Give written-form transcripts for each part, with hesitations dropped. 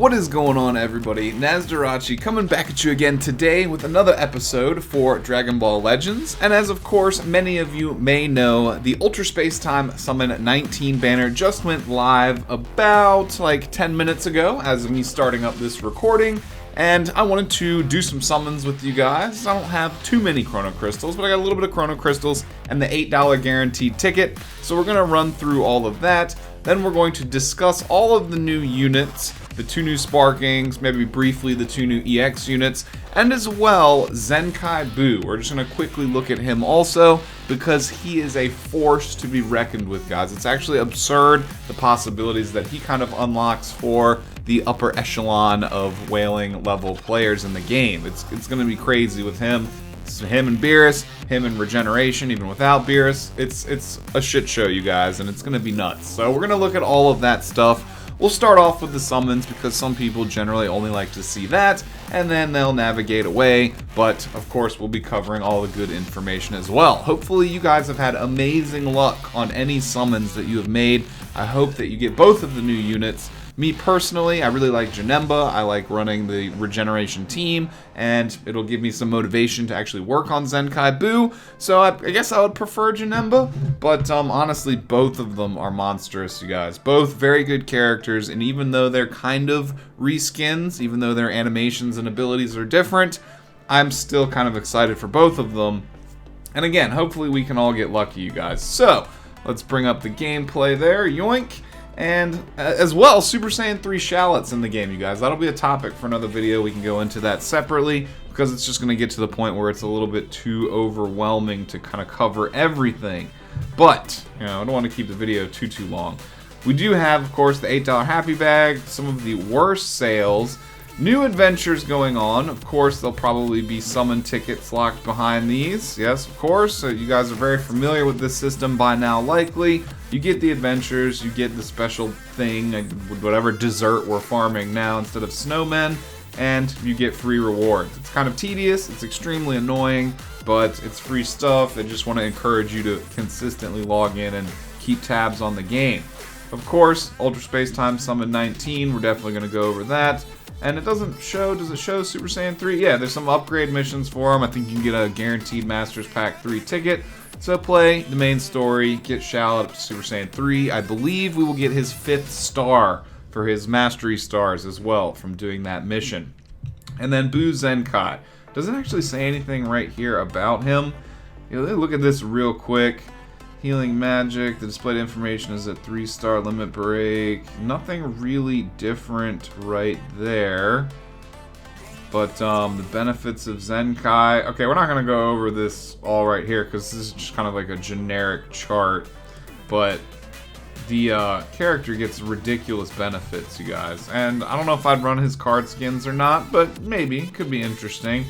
What is going on, everybody? Nasdorachi coming back at you again today with another episode for Dragon Ball Legends. And as of course many of you may know, the Ultra Space Time Summon 19 banner just went live about like 10 minutes ago as of me starting up this recording. And I wanted to do some summons with you guys. I don't have too many Chrono Crystals, but I got a little bit of Chrono Crystals and the $8 guaranteed ticket. So we're going to run through all of that. Then we're going to discuss all of the new units, the 2 new Sparkings, maybe briefly the 2 new EX units, and as well Zenkai Buu. We're just going to quickly look at him also because he is a force to be reckoned with, guys. It's actually absurd the possibilities that he kind of unlocks for the upper echelon of whaling level players in the game. It's going to be crazy with him. It's him and Beerus, him and Regeneration, even without Beerus. It's a shit show, you guys, and it's going to be nuts. So we're going to look at all of that stuff. We'll start off with the summons because some people generally only like to see that, and then they'll navigate away, but of course we'll be covering all the good information as well. Hopefully you guys have had amazing luck on any summons that you have made. I hope that you get both of the new units. Me personally, I really like Janemba. I like running the Regeneration team, and it'll give me some motivation to actually work on Zenkai Buu. So I guess I would prefer Janemba, but honestly, both of them are monstrous, you guys. Both very good characters, and even though they're kind of reskins, even though their animations and abilities are different, I'm still kind of excited for both of them. And again, hopefully we can all get lucky, you guys. So let's bring up the gameplay there. Yoink. And as well, Super Saiyan 3 Shallots in the game, you guys. That'll be a topic for another video. We can go into that separately because it's just going to get to the point where it's a little bit too overwhelming to kind of cover everything. But, you know, I don't want to keep the video too long. We do have, of course, the $8 Happy Bag, some of the worst sales, new adventures going on. Of course, there'll probably be summon tickets locked behind these. Yes, of course. So you guys are very familiar with this system by now, likely. You get the adventures, you get the special thing, whatever dessert we're farming now instead of snowmen, and you get free rewards. It's kind of tedious, it's extremely annoying, but it's free stuff. They just want to encourage you to consistently log in and keep tabs on the game. Of course, Ultra Space Time Summon 19, we're definitely going to go over that. And it doesn't show, does it show Super Saiyan 3? Yeah, there's some upgrade missions for him. I think you can get a guaranteed Masters Pack 3 ticket. So play the main story, get Shallot up to Super Saiyan 3. I believe we will get his 5th star for his Mastery Stars as well from doing that mission. And then Buu Zenkai. Doesn't actually say anything right here about him. You know, look at this real quick. Healing magic, the displayed information is at 3-star limit break. Nothing really different right there. But the benefits of Zenkai. Okay, we're not going to go over this all right here because this is just kind of like a generic chart. But the character gets ridiculous benefits, you guys. And I don't know if I'd run his card skins or not, but maybe. Could be interesting.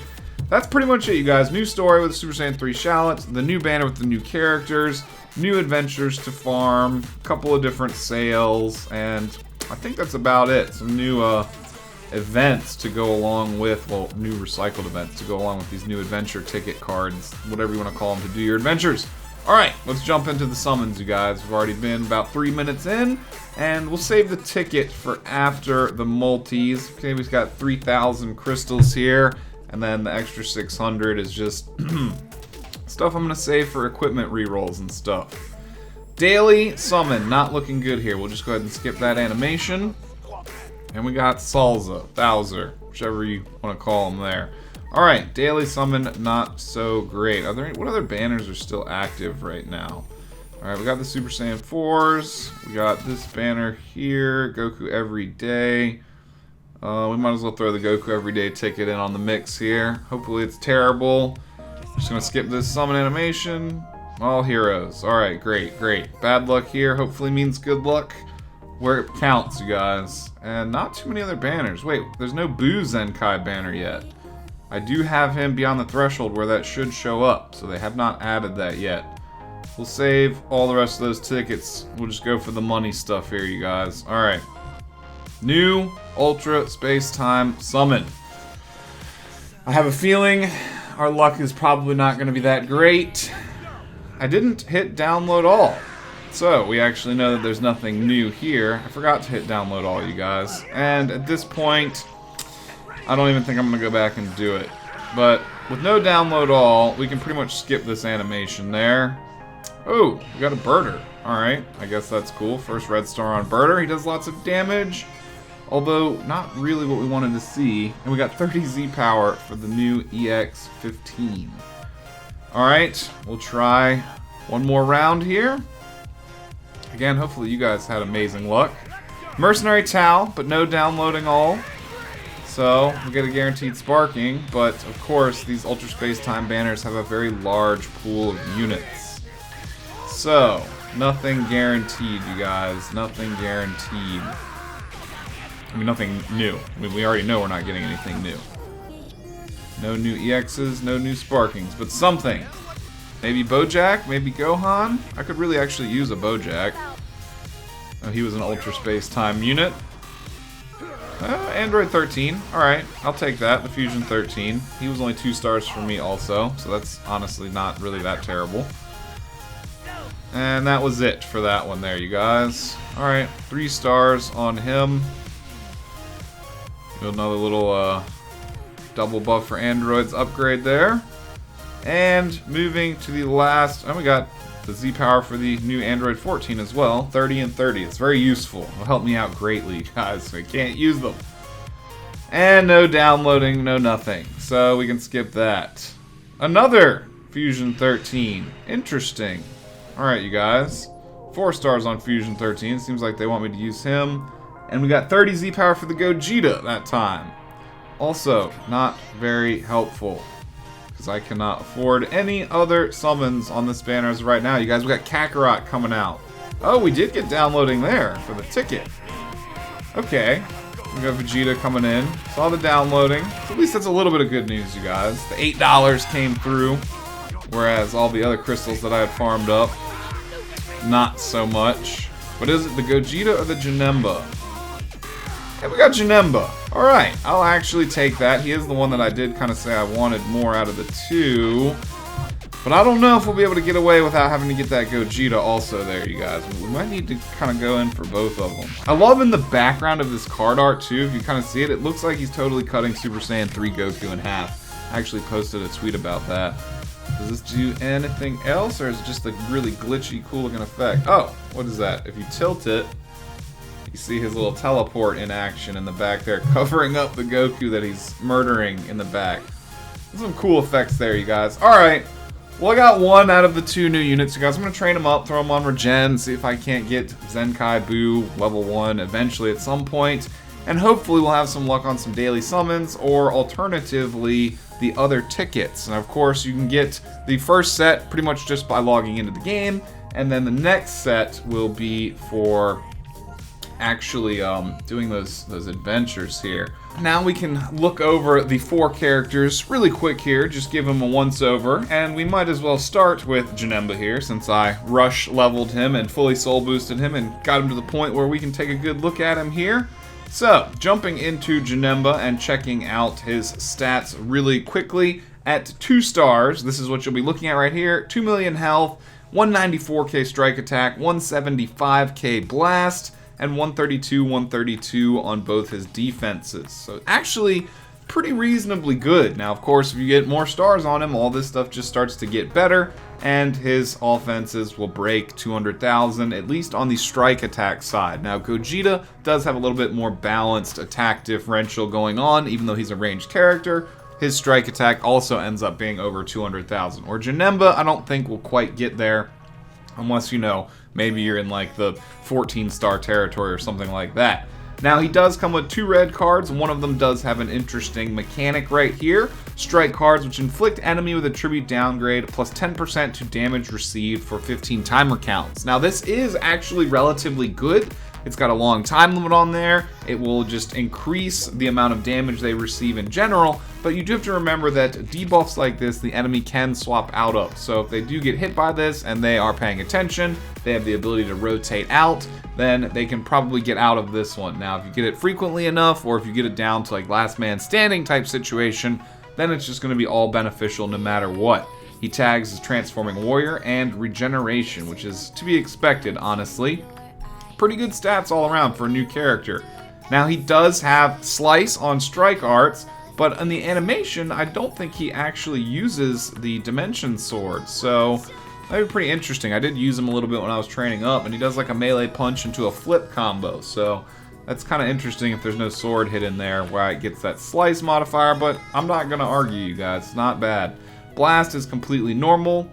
That's pretty much it, you guys. New story with Super Saiyan 3 Shallots, the new banner with the new characters, new adventures to farm, a couple of different sales, and I think that's about it. Some new events to go along with, well, new recycled events to go along with these new adventure ticket cards, whatever you want to call them, to do your adventures. Alright, let's jump into the summons, you guys. We've already been about 3 minutes in, and we'll save the ticket for after the multis. Okay, we've got 3,000 crystals here, and then the extra 600 is just stuff I'm going to save for equipment rerolls and stuff. Daily summon, not looking good here. We'll just go ahead and skip that animation. And we got Salza, Bowser, whichever you want to call them there. Alright, daily summon, not so great. Are there any, what other banners are still active right now? Alright, we got the Super Saiyan 4s. We got this banner here, Goku Everyday. We might as well throw the Goku Everyday ticket in on the mix here. Hopefully it's terrible. Just going to skip this summon animation. All heroes. Alright, great. Bad luck here hopefully means good luck where it counts, you guys. And not too many other banners. Wait, there's no Buu Zenkai banner yet. I do have him beyond the threshold where that should show up, so they have not added that yet. We'll save all the rest of those tickets. We'll just go for the money stuff here, you guys. Alright. New Ultra Space Time Summon. I have a feeling our luck is probably not going to be that great. I didn't hit download all. So, we actually know that there's nothing new here. I forgot to hit download all, you guys. And at this point, I don't even think I'm going to go back and do it. But with no download all, we can pretty much skip this animation there. Oh, we got a birder. Alright, I guess that's cool. First red star on birder. He does lots of damage. Although, not really what we wanted to see. And we got 30 Z power for the new EX15. Alright, we'll try one more round here. Again, hopefully you guys had amazing luck. Mercenary Tau, but no downloading all. So, we get a guaranteed sparking, but of course, these Ultra Space Time banners have a very large pool of units. So, nothing guaranteed, you guys. Nothing guaranteed. I mean, nothing new. I mean, we already know we're not getting anything new. No new EXs, no new sparkings, but something. Maybe Bojack, maybe Gohan. I could really actually use a Bojack. Oh, he was an Ultra Space Time unit. Android 13. Alright, I'll take that. The Fusion 13. He was only 2 stars for me also, so that's honestly not really that terrible. And that was it for that one there, you guys. Alright, 3 stars on him. Another little double buff for androids upgrade there. And moving to the last, and we got the Z power for the new Android 14 as well, 30 and 30. It's very useful. It'll help me out greatly, guys. I can't use them. And no downloading, no nothing. So we can skip that. Another Fusion 13. Interesting. Alright, you guys. 4 stars on Fusion 13. Seems like they want me to use him. And we got 30 Z power for the Gogeta that time. Also, not very helpful, because I cannot afford any other summons on this banner as of right now. You guys, we got Kakarot coming out. Oh, we did get downloading there for the ticket. Okay. We got Vegeta coming in. Saw the downloading. So at least that's a little bit of good news, you guys. The $8 came through, whereas all the other crystals that I had farmed up, not so much. But is it the Gogeta or the Janemba? Hey, we got Janemba. Alright, I'll actually take that. He is the one that I did kind of say I wanted more out of the 2. But I don't know if we'll be able to get away without having to get that Gogeta also there, you guys. We might need to kind of go in for both of them. I love in the background of this card art, too. If you kind of see it, it looks like he's totally cutting Super Saiyan 3 Goku in half. I actually posted a tweet about that. Does this do anything else, or is it just a really glitchy, cool-looking effect? Oh, what is that? If you tilt it, you see his little teleport in action in the back there, covering up the Goku that he's murdering in the back. There's some cool effects there, you guys. Alright, well I got 1 out of the 2 new units, you guys. I'm going to train them up, throw them on Regen, see if I can't get Zenkai Buu level 1 eventually at some point. And hopefully we'll have some luck on some daily summons, or alternatively, the other tickets. And of course, you can get the first set pretty much just by logging into the game, and then the next set will be for actually doing those adventures here. Now we can look over the 4 characters really quick here, just give them a once over, and we might as well start with Janemba here, since I rush leveled him and fully soul boosted him and got him to the point where we can take a good look at him here. So, jumping into Janemba and checking out his stats really quickly. At 2 stars, this is what you'll be looking at right here. 2 million health, 194k strike attack, 175k blast, and 132 on both his defenses. So actually pretty reasonably good. Now, of course, if you get more stars on him, all this stuff just starts to get better, and his offenses will break 200,000, at least on the strike attack side. Now, Gogeta does have a little bit more balanced attack differential going on, even though he's a ranged character. His strike attack also ends up being over 200,000. Or Janemba, I don't think will quite get there, unless, you know, maybe you're in like the 14-star territory or something like that. Now, he does come with 2 red cards. One of them does have an interesting mechanic right here. Strike cards, which inflict enemy with a tribute downgrade, plus 10% to damage received for 15 timer counts. Now, this is actually relatively good. It's got a long time limit on there. It will just increase the amount of damage they receive in general, but you do have to remember that debuffs like this, the enemy can swap out of. So if they do get hit by this and they are paying attention, they have the ability to rotate out, then they can probably get out of this one. Now, if you get it frequently enough, or if you get it down to like last man standing type situation, then it's just going to be all beneficial no matter what. He tags as Transforming Warrior and Regeneration, which is to be expected, honestly. Pretty good stats all around for a new character. Now, he does have Slice on Strike Arts, but in the animation, I don't think he actually uses the Dimension Sword, so that'd be pretty interesting. I did use him a little bit when I was training up, and he does like a melee punch into a flip combo, so that's kind of interesting if there's no sword hit in there where it gets that Slice modifier, but I'm not going to argue, you guys. It's not bad. Blast is completely normal.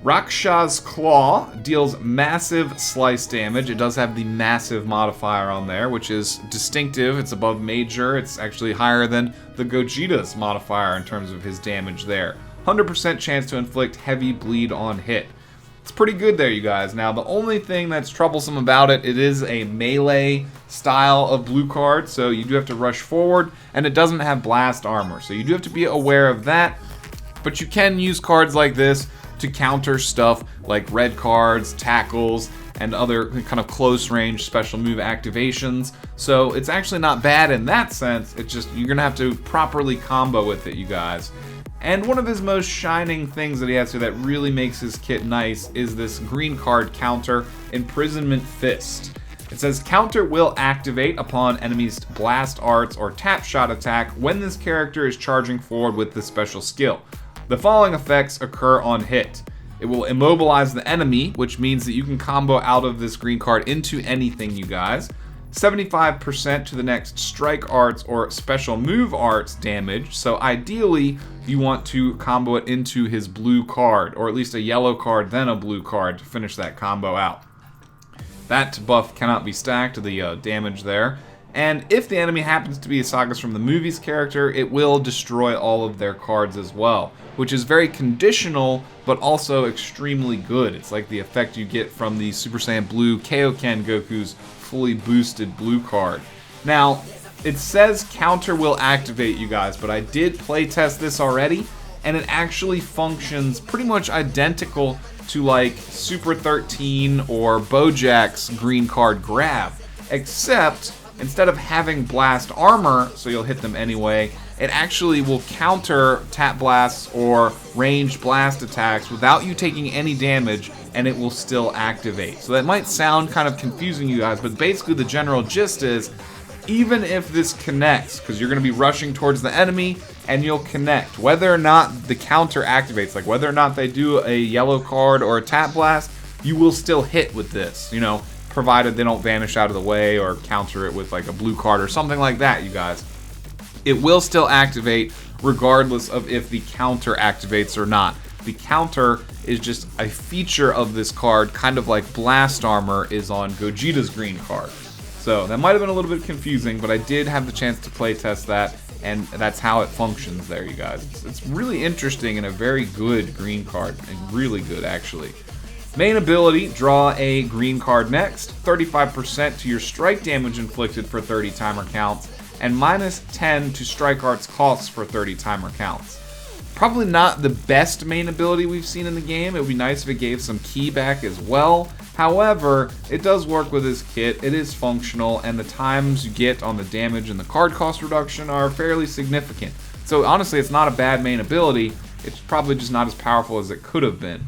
Raksha's Claw deals massive slice damage. It does have the massive modifier on there, which is distinctive. It's above major. It's actually higher than the Gogeta's modifier in terms of his damage there. 100% chance to inflict heavy bleed on hit. It's pretty good there, you guys. Now, the only thing that's troublesome about it, it is a melee style of blue card, so you do have to rush forward, and it doesn't have blast armor, so you do have to be aware of that. But you can use cards like this to counter stuff like red cards, tackles, and other kind of close range special move activations. So it's actually not bad in that sense. It's just you're gonna have to properly combo with it, you guys. And one of his most shining things that he has here that really makes his kit nice is this green card counter, Imprisonment Fist. It says counter will activate upon enemy's blast arts or tap shot attack when this character is charging forward with this special skill. The following effects occur on hit. It will immobilize the enemy, which means that you can combo out of this green card into anything, you guys. 75% to the next strike arts or special move arts damage, so ideally you want to combo it into his blue card, or at least a yellow card then a blue card to finish that combo out. That buff cannot be stacked, the damage there. And if the enemy happens to be a Sagas from the Movies character, it will destroy all of their cards as well, which is very conditional, but also extremely good. It's like the effect you get from the Super Saiyan Blue Kaioken Goku's fully boosted blue card. Now, it says counter will activate, you guys, but I did playtest this already, and it actually functions pretty much identical to like Super 13 or Bojack's green card grab, except instead of having blast armor, so you'll hit them anyway, it actually will counter tap blasts or ranged blast attacks without you taking any damage, and it will still activate. So that might sound kind of confusing, you guys, but basically the general gist is, even if this connects, because you're going to be rushing towards the enemy, and you'll connect, whether or not the counter activates, like whether or not they do a yellow card or a tap blast, you will still hit with this, you know, provided they don't vanish out of the way or counter it with like a blue card or something like that, you guys. It will still activate regardless of if the counter activates or not. The counter is just a feature of this card, kind of like blast armor is on Gogeta's green card. So that might have been a little bit confusing, but I did have the chance to play test that, and that's how it functions there, you guys. It's really interesting and a very good green card, and really good actually. Main ability, draw a green card next, 35% to your strike damage inflicted for 30 timer counts, and minus 10 to strike arts costs for 30 timer counts. Probably not the best main ability we've seen in the game. It would be nice if it gave some ki back as well. However, it does work with his kit, it is functional, and the times you get on the damage and the card cost reduction are fairly significant. So honestly, it's not a bad main ability, it's probably just not as powerful as it could have been.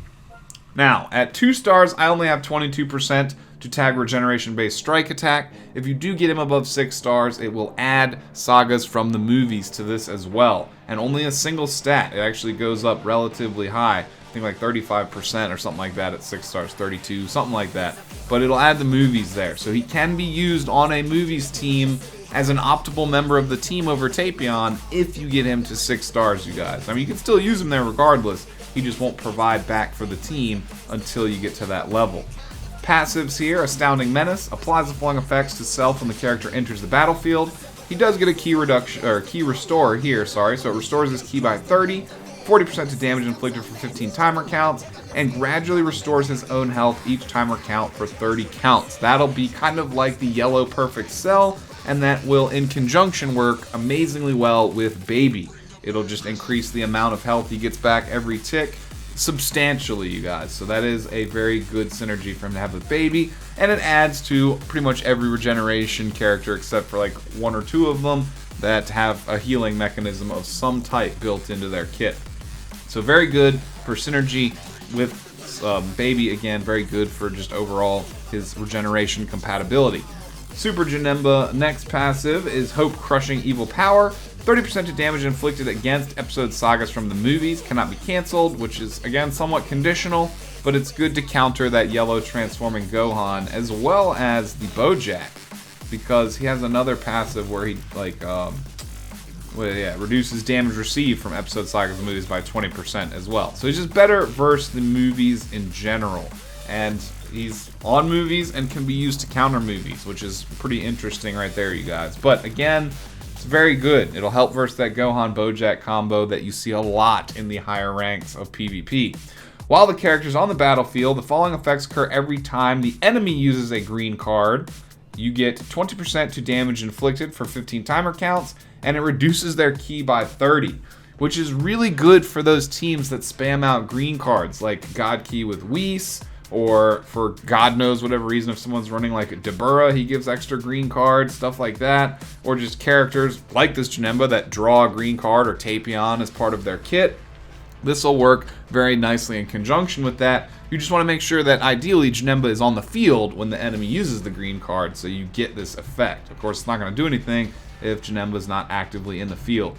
Now, at 2 stars, I only have 22% to tag regeneration-based strike attack. If you do get him above 6 stars, it will add Sagas from the Movies to this as well. And only a single stat. It actually goes up relatively high. I think like 35% or something like that at 6 stars, 32, something like that. But it'll add the Movies there. So he can be used on a Movies team as an optimal member of the team over Tapion if you get him to 6 stars, you guys. I mean, you can still use him there regardless. He just won't provide back for the team until you get to that level. Passives here, Astounding Menace, applies the following effects to self when the character enters the battlefield. He does get a ki reduction, or ki restore here, sorry, so it restores his ki by 30, 40% to damage inflicted for 15 timer counts, and gradually restores his own health each timer count for 30 counts. That'll be kind of like the yellow perfect cell, and that will in conjunction work amazingly well with Baby. It'll just increase the amount of health he gets back every tick substantially, you guys. So that is a very good synergy for him to have with Baby, and it adds to pretty much every regeneration character except for like 1 or 2 of them that have a healing mechanism of some type built into their kit. So very good for synergy with Baby. Again, very good for just overall his regeneration compatibility. Super Janemba, next passive is Hope Crushing Evil Power. 30% to damage inflicted against episode sagas from the movies. Cannot be canceled, which is, again, somewhat conditional, but it's good to counter that yellow transforming Gohan, as well as the Bojack, because he has another passive where he, reduces damage received from episode sagas and movies by 20% as well. So he's just better versus the movies in general. And he's on movies and can be used to counter movies, which is pretty interesting right there, you guys. But again, it's very good. It'll help versus that Gohan Bojack combo that you see a lot in the higher ranks of PvP. While the character's on the battlefield, the following effects occur every time the enemy uses a green card. You get 20% to damage inflicted for 15 timer counts, and it reduces their ki by 30, which is really good for those teams that spam out green cards, like God Ki with Whis, or for God knows whatever reason, if someone's running like a Dabura, he gives extra green cards, stuff like that, or just characters like this Janemba that draw a green card, or Tapion as part of their kit. This will work very nicely in conjunction with that. You just want to make sure that ideally Janemba is on the field when the enemy uses the green card, so you get this effect. Of course, it's not going to do anything if Janemba is not actively in the field.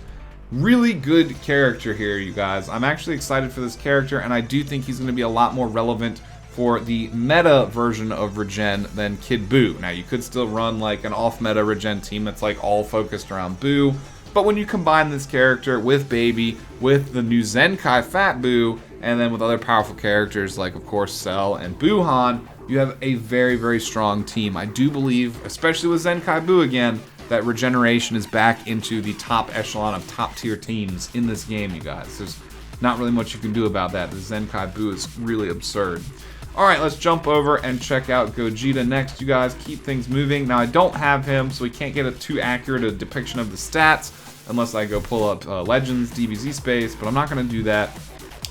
Really good character here, you guys. I'm actually excited for this character, and I do think he's going to be a lot more relevant for the meta version of Regen than Kid Buu. Now, you could still run like an off-meta Regen team that's like all focused around Buu, but when you combine this character with Baby, with the new Zenkai Fat Buu, and then with other powerful characters like, of course, Cell and Buuhan, you have a very, very strong team. I do believe, especially with Zenkai Buu again, that regeneration is back into the top echelon of top-tier teams in this game, you guys. There's not really much you can do about that. The Zenkai Buu is really absurd. Alright, let's jump over and check out Gogeta next, you guys. Keep things moving. Now, I don't have him, so we can't get a too accurate a depiction of the stats unless I go pull up Legends, DBZ space, but I'm not going to do that.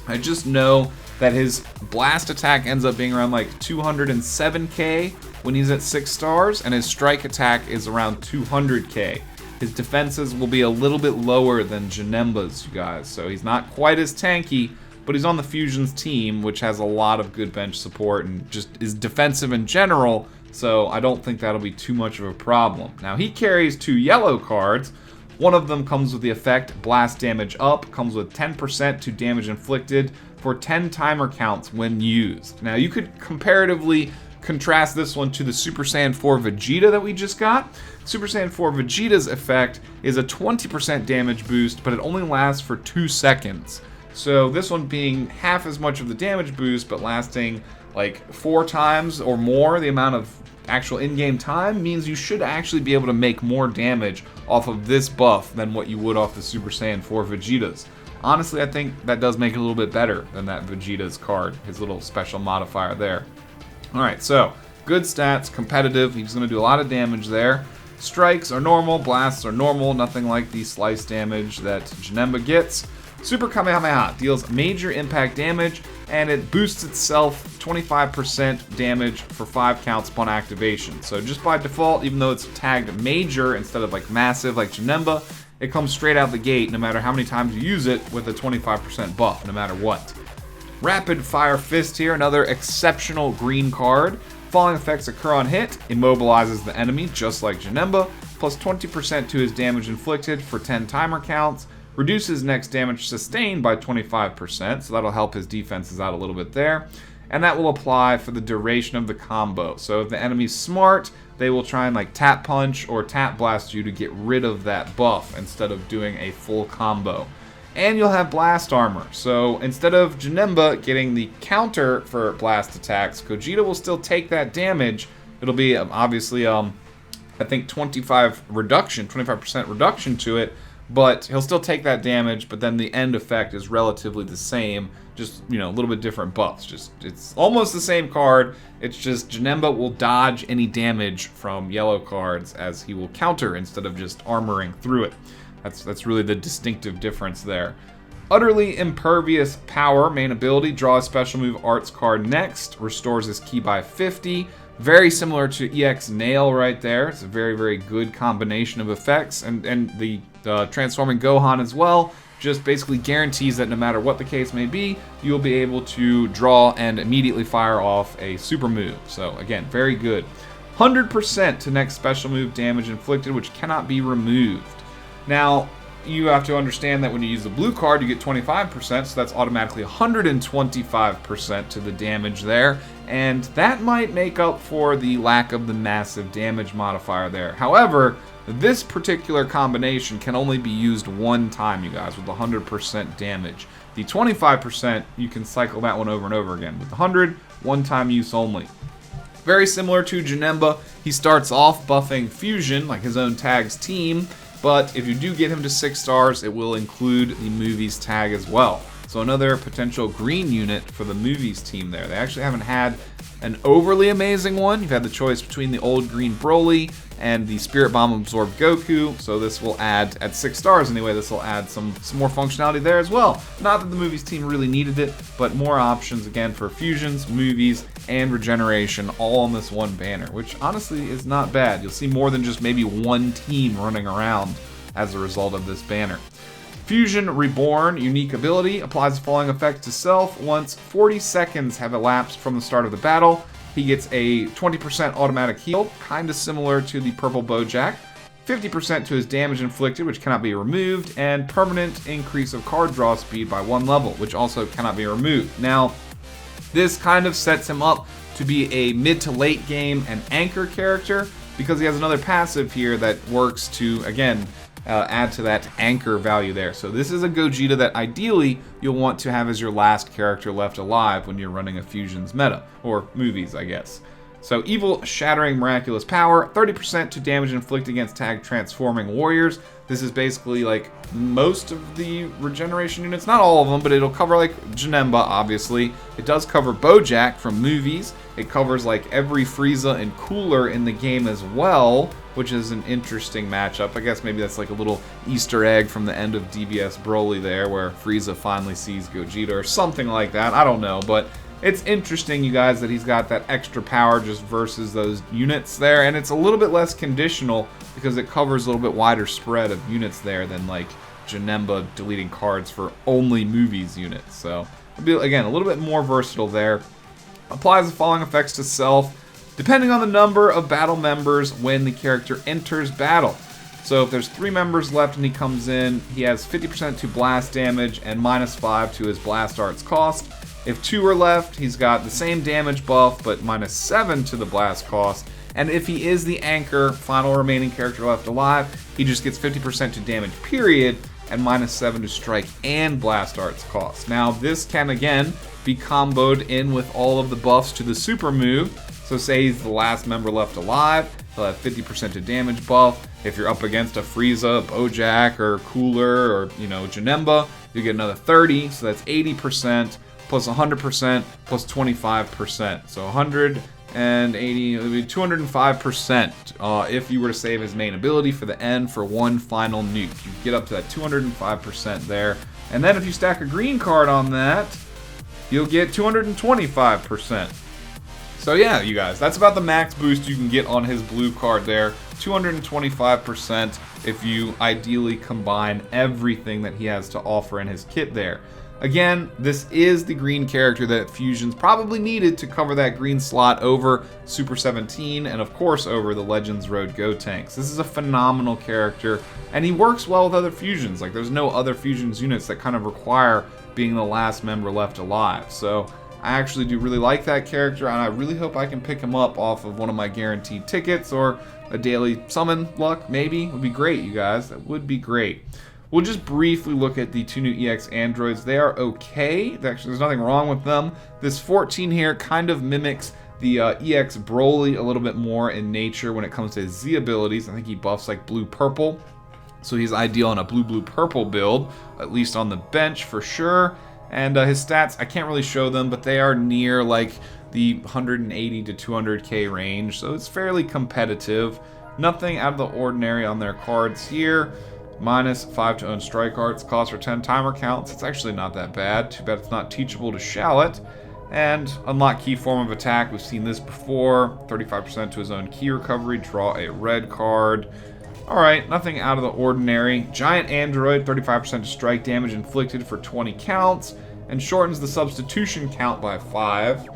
I just know that his blast attack ends up being around like 207k when he's at 6 stars, and his strike attack is around 200k. His defenses will be a little bit lower than Janemba's, you guys, so he's not quite as tanky, but he's on the Fusions team, which has a lot of good bench support and just is defensive in general, so I don't think that'll be too much of a problem. Now, he carries 2 yellow cards. One of them comes with the effect Blast Damage Up, comes with 10% to damage inflicted for 10 timer counts when used. Now, you could comparatively contrast this one to the Super Saiyan 4 Vegeta that we just got. Super Saiyan 4 Vegeta's effect is a 20% damage boost, but it only lasts for 2 seconds. So this one being half as much of the damage boost, but lasting like 4 times or more the amount of actual in-game time, means you should actually be able to make more damage off of this buff than what you would off the Super Saiyan 4 Vegeta's. Honestly, I think that does make it a little bit better than that Vegeta's card, his little special modifier there. Alright, so good stats, competitive, he's going to do a lot of damage there. Strikes are normal, blasts are normal, nothing like the slice damage that Janemba gets. Super Kamehameha deals major impact damage, and it boosts itself 25% damage for 5 counts upon activation. So just by default, even though it's tagged major instead of like massive like Janemba, it comes straight out the gate no matter how many times you use it with a 25% buff, no matter what. Rapid Fire Fist here, another exceptional green card. Falling effects occur on hit, immobilizes the enemy just like Janemba, plus 20% to his damage inflicted for 10 timer counts. Reduces next damage sustained by 25%, so that'll help his defenses out a little bit there. And that will apply for the duration of the combo. So if the enemy's smart, they will try and like tap punch or tap blast you to get rid of that buff instead of doing a full combo. And you'll have blast armor. So instead of Janemba getting the counter for blast attacks, Gogeta will still take that damage. It'll be obviously I think 25% reduction to it. But he'll still take that damage, but then the end effect is relatively the same, just, you know, a little bit different buffs. It's almost the same card, it's just Janemba will dodge any damage from yellow cards as he will counter instead of just armoring through it. That's really the distinctive difference there. Utterly Impervious Power, main ability, draw a special move arts card next, restores his ki by 50. Very similar to EX Nail right there. It's a very, very good combination of effects. And the Transforming Gohan as well. just basically guarantees that no matter what the case may be, you'll be able to draw and immediately fire off a super move. So again, very good. 100% to next special move damage inflicted, which cannot be removed. Now, you have to understand that when you use the blue card, you get 25%, so that's automatically 125% to the damage there, and that might make up for the lack of the massive damage modifier there. However, this particular combination can only be used one time, you guys, with 100% damage. The 25%, you can cycle that one over and over again. With the 100, one-time use only. Very similar to Janemba, he starts off buffing Fusion, like his own tag's team, but if you do get him to 6 stars, it will include the Movies tag as well. So another potential green unit for the Movies team there. They actually haven't had an overly amazing one. You've had the choice between the old green Broly and the Spirit Bomb absorbed Goku, so this will add, at 6 stars anyway, this will add some more functionality there as well. Not that the Movies team really needed it, but more options again for fusions, movies, and regeneration all on this one banner, which honestly is not bad. You'll see more than just maybe one team running around as a result of this banner. Fusion Reborn, unique ability, applies the following effect to self once 40 seconds have elapsed from the start of the battle. He gets a 20% automatic heal, kind of similar to the purple Bojack, 50% to his damage inflicted, which cannot be removed, and permanent increase of card draw speed by 1 level, which also cannot be removed. Now, this kind of sets him up to be a mid to late game and anchor character, because he has another passive here that works to, again, add to that anchor value there. So this is a Gogeta that ideally you'll want to have as your last character left alive when you're running a Fusions meta, or movies, I guess. So Evil Shattering Miraculous Power, 30% to damage inflicted against tag transforming warriors. This is basically like most of the regeneration units, not all of them, but it'll cover like Janemba, obviously. It does cover Bojack from movies. It covers like every Frieza and Cooler in the game as well, which is an interesting matchup. I guess maybe that's like a little Easter egg from the end of DBS Broly there, where Frieza finally sees Gogeta or something like that. I don't know, but it's interesting, you guys, that he's got that extra power just versus those units there, and it's a little bit less conditional because it covers a little bit wider spread of units there than like Janemba deleting cards for only movies units. So, it'll be, again, a little bit more versatile there. Applies the following effects to self, depending on the number of battle members when the character enters battle. So if there's 3 members left and he comes in, he has 50% to blast damage and -5 to his blast arts cost. If 2 are left, he's got the same damage buff, but -7 to the blast cost. And if he is the anchor, final remaining character left alive, he just gets 50% to damage, period, and -7 to strike and blast arts cost. Now, this can, again, be comboed in with all of the buffs to the super move. So say he's the last member left alive, he'll have 50% to damage buff. If you're up against a Frieza, Bojack, or Cooler, or, you know, Janemba, you get another 30, so that's 80%. Plus 100%, plus 25%. So 180, it would be 205% if you were to save his main ability for the end for one final nuke. You get up to that 205% there. And then if you stack a green card on that, you'll get 225%. So yeah, you guys, that's about the max boost you can get on his blue card there. 225% if you ideally combine everything that he has to offer in his kit there. Again, this is the green character that Fusions probably needed to cover that green slot over Super 17 and of course over the Legends Road Gotenks. This is a phenomenal character and he works well with other Fusions. Like there's no other Fusions units that kind of require being the last member left alive. So I actually do really like that character and I really hope I can pick him up off of one of my guaranteed tickets or a daily summon luck maybe. Would be great, you guys. That would be great. We'll just briefly look at the 2 new EX androids. They are okay. Actually, there's nothing wrong with them. This 14 here kind of mimics the EX Broly a little bit more in nature when it comes to his Z abilities. I think he buffs like blue-purple, so he's ideal on a blue-blue-purple build, at least on the bench for sure. And his stats, I can't really show them, but they are near like the 180 to 200k range, so it's fairly competitive. Nothing out of the ordinary on their cards here. -5 to own strike arts, cost for 10 timer counts. It's actually not that bad. Too bad it's not teachable to Shallot. And unlock key form of attack. We've seen this before. 35% to his own key recovery. Draw a red card. Alright, nothing out of the ordinary. Giant Android, 35% strike damage inflicted for 20 counts, and shortens the substitution count by 5.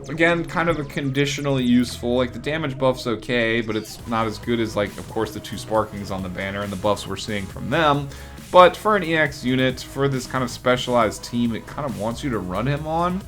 Again, kind of a conditionally useful. Like, the damage buff's okay, but it's not as good as, like, of course, the 2 Sparkings on the banner and the buffs we're seeing from them. But for an EX unit, for this kind of specialized team, it kind of wants you to run him on.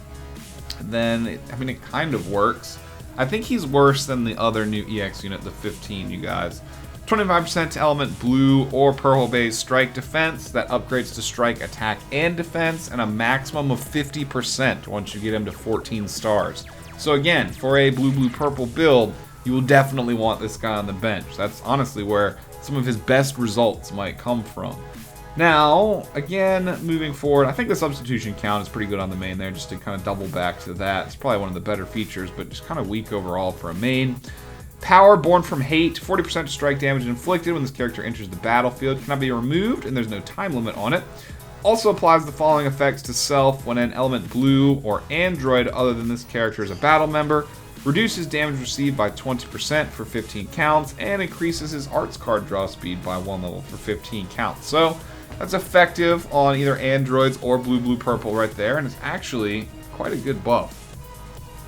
Then, it kind of works. I think he's worse than the other new EX unit, the 15, you guys. 25% to element blue or purple-based strike defense. That upgrades to strike, attack, and defense, and a maximum of 50% once you get him to 14 stars. So again, for a blue-blue-purple build, you will definitely want this guy on the bench. That's honestly where some of his best results might come from. Now, again, moving forward, I think the substitution count is pretty good on the main there, just to kind of double back to that. It's probably one of the better features, but just kind of weak overall for a main. Power, Born from Hate, 40% strike damage inflicted when this character enters the battlefield. Cannot be removed, and there's no time limit on it. Also applies the following effects to self when an element blue or android other than this character is a battle member. Reduces damage received by 20% for 15 counts, and increases his arts card draw speed by 1 level for 15 counts. So, that's effective on either androids or blue-blue-purple right there, and it's actually quite a good buff.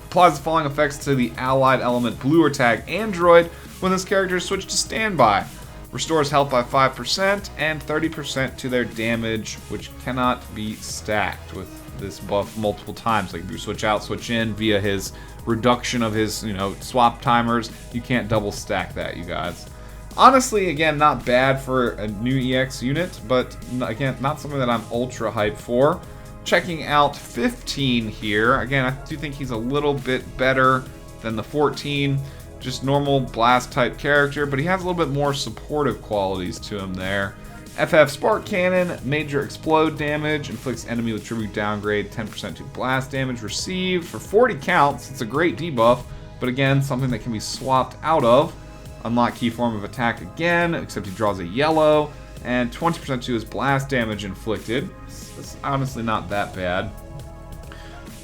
Applies the following effects to the allied element blue or tag android when this character is switched to standby. Restores health by 5% and 30% to their damage, which cannot be stacked with this buff multiple times. Like if you switch out, switch in via his reduction of his, swap timers, you can't double stack that, you guys. Honestly, again, not bad for a new EX unit, but again, not something that I'm ultra hyped for. Checking out 15 here. Again, I do think he's a little bit better than the 14. Just normal blast type character, but he has a little bit more supportive qualities to him there. FF Spark Cannon, major explode damage, inflicts enemy with tribute downgrade, 10% to blast damage received for 40 counts. It's a great debuff, but again, something that can be swapped out of. Unlock key form of attack again, except he draws a yellow, and 20% to his blast damage inflicted. It's honestly not that bad.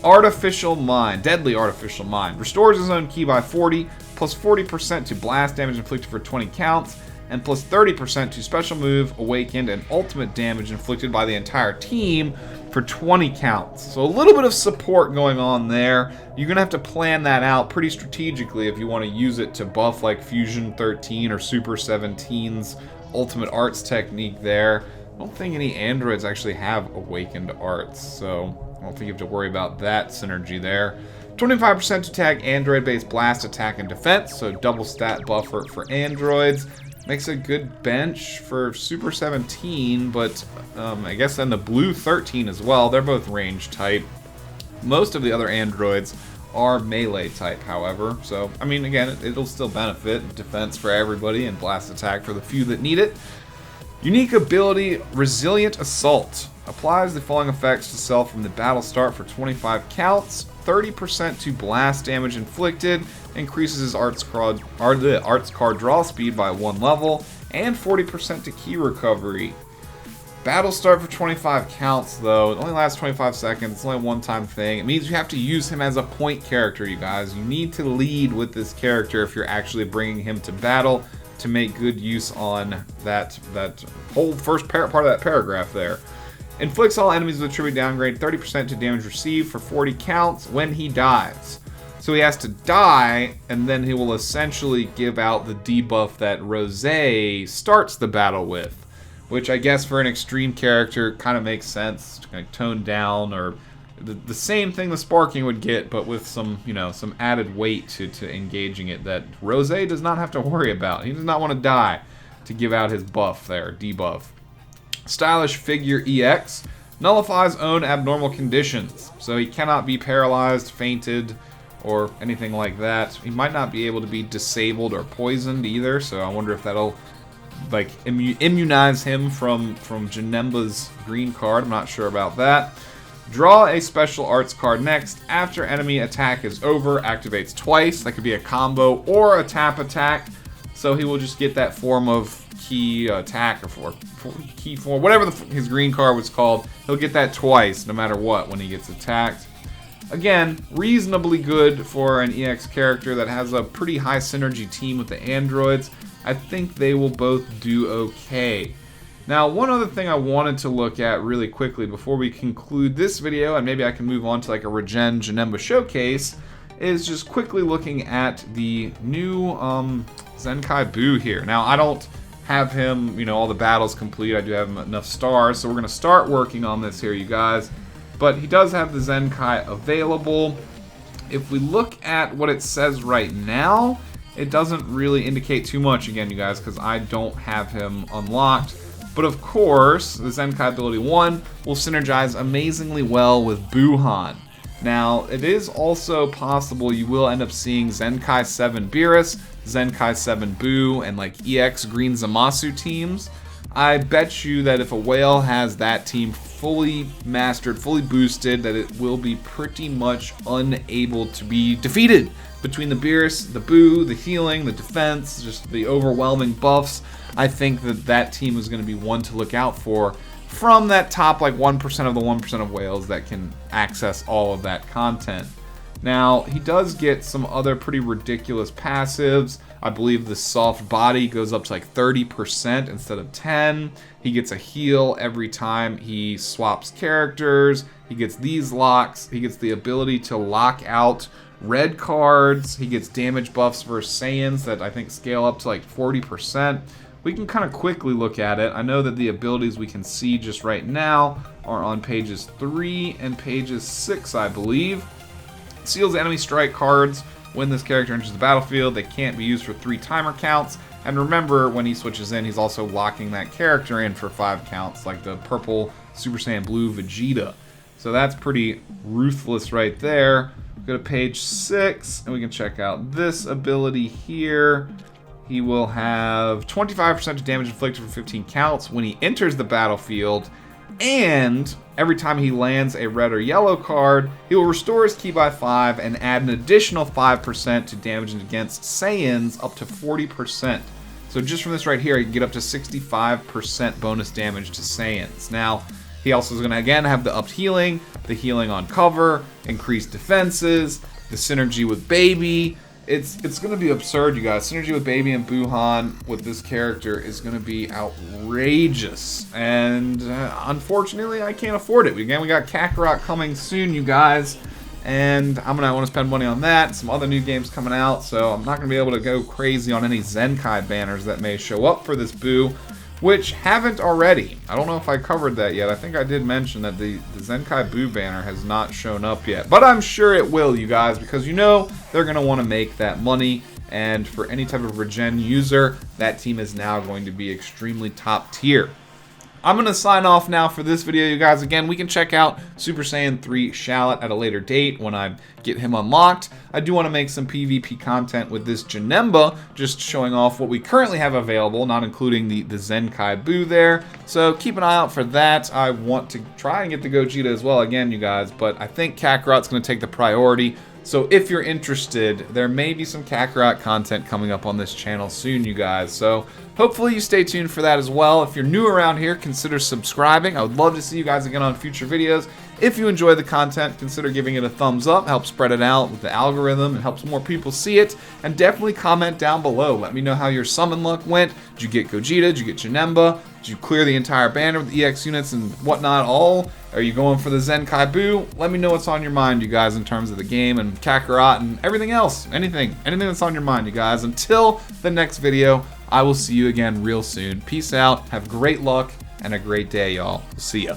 Artificial Mind, Deadly Artificial Mind. Restores his own key by 40, plus 40% to blast damage inflicted for 20 counts, and plus 30% to special move, awakened, and ultimate damage inflicted by the entire team for 20 counts. So a little bit of support going on there. You're going to have to plan that out pretty strategically if you want to use it to buff like Fusion 13 or Super 17's Ultimate Arts technique there. I don't think any androids actually have awakened arts, so I don't think you have to worry about that synergy there. 25% to tag android-based blast, attack, and defense, so double stat buffer for androids. Makes a good bench for Super 17, but I guess then the Blue 13 as well. They're both range type. Most of the other androids are melee type, however. So, again, it'll still benefit defense for everybody and blast attack for the few that need it. Unique ability, Resilient Assault. Applies the following effects to self from the battle start for 25 counts. 30% to blast damage inflicted. Increases his arts card draw speed by 1 level. And 40% to key recovery. Battle start for 25 counts, though. It only lasts 25 seconds. It's only a one-time thing. It means you have to use him as a point character, you guys. You need to lead with this character if you're actually bringing him to battle to make good use on that whole first part of that paragraph there. Inflicts all enemies with a tribute downgrade 30% to damage received for 40 counts when he dies. So he has to die, and then he will essentially give out the debuff that Rosé starts the battle with. Which I guess for an extreme character kind of makes sense, to kind of tone down, or the same thing the Sparking would get, but with some, some added weight to engaging it that Rosé does not have to worry about. He does not want to die to give out his buff there, debuff. Stylish Figure EX nullifies own abnormal conditions, so he cannot be paralyzed, fainted, or anything like that. He might not be able to be disabled or poisoned either, so I wonder if that'll immunize him from Janemba's green card. I'm not sure about that. Draw a special arts card next. After enemy attack is over, activates twice. That could be a combo or a tap attack. So he will just get that form of key attack or key form, whatever his green card was called. He'll get that twice no matter what when he gets attacked. Again, reasonably good for an EX character that has a pretty high synergy team with the androids. I think they will both do okay. Now, one other thing I wanted to look at really quickly before we conclude this video, and maybe I can move on to like a Regen Janemba showcase, is just quickly looking at the new Zenkai Boo here. Now, I don't have him, you know, all the battles complete. I do have him enough stars, so we're going to start working on this here, you guys. But he does have the Zenkai available. If we look at what it says right now, it doesn't really indicate too much, again, you guys, because I don't have him unlocked. But of course, the Zenkai Ability 1 will synergize amazingly well with Buhan. Now, it is also possible you will end up seeing Zenkai 7 Beerus, Zenkai 7 Boo, and like EX Green Zamasu teams. I bet you that if a whale has that team fully mastered, fully boosted, that it will be pretty much unable to be defeated. Between the Beerus, the Boo, the healing, the defense, just the overwhelming buffs, I think that that team is going to be one to look out for from that top like 1% of the 1% of whales that can access all of that content. Now, he does get some other pretty ridiculous passives. I believe the soft body goes up to like 30% instead of 10. He gets a heal every time he swaps characters. He gets these locks. He gets the ability to lock out red cards. He gets damage buffs versus Saiyans that I think scale up to like 40%. We can kind of quickly look at it. I know that the abilities we can see just right now are on pages 3 and pages 6, I believe. Seals enemy strike cards when this character enters the battlefield. They can't be used for 3 timer counts. And remember, when he switches in, he's also locking that character in for 5 counts, like the purple Super Saiyan Blue Vegeta. So that's pretty ruthless right there. Go to page 6, and we can check out this ability here. He will have 25% damage inflicted for 15 counts when he enters the battlefield, and every time he lands a red or yellow card, he will restore his ki by 5 and add an additional 5% to damage against Saiyans up to 40%. So just from this right here, he can get up to 65% bonus damage to Saiyans. Now, he also is going to again have the upped healing, the healing on cover, increased defenses, the synergy with Baby. It's going to be absurd, you guys. Synergy with Baby and Buhan with this character is going to be outrageous. And unfortunately, I can't afford it. Again, we got Kakarot coming soon, you guys. And I want to spend money on that. Some other new games coming out. So I'm not going to be able to go crazy on any Zenkai banners that may show up for this Boo, which haven't already. I don't know if I covered that yet. I think I did mention that the Zenkai Boo banner has not shown up yet. But I'm sure it will, you guys, because you know they're going to want to make that money. And for any type of Regen user, that team is now going to be extremely top tier. I'm going to sign off now for this video, you guys. Again, we can check out Super Saiyan 3 Shallot at a later date when I get him unlocked. I do want to make some PvP content with this Janemba, just showing off what we currently have available, not including the Zenkai Boo there. So keep an eye out for that. I want to try and get the Gogeta as well again, you guys, but I think Kakarot's going to take the priority. So if you're interested, there may be some Kakarot content coming up on this channel soon, you guys. So hopefully you stay tuned for that as well. If you're new around here, consider subscribing. I would love to see you guys again on future videos. If you enjoy the content, consider giving it a thumbs up. Helps spread it out with the algorithm. It helps more people see it. And definitely comment down below. Let me know how your summon luck went. Did you get Gogeta? Did you get Janemba? Did you clear the entire banner with EX units and whatnot all? Are you going for the Zenkai Boo? Let me know what's on your mind, you guys, in terms of the game and Kakarot and everything else. Anything that's on your mind, you guys. Until the next video, I will see you again real soon. Peace out. Have great luck and a great day, y'all. See ya.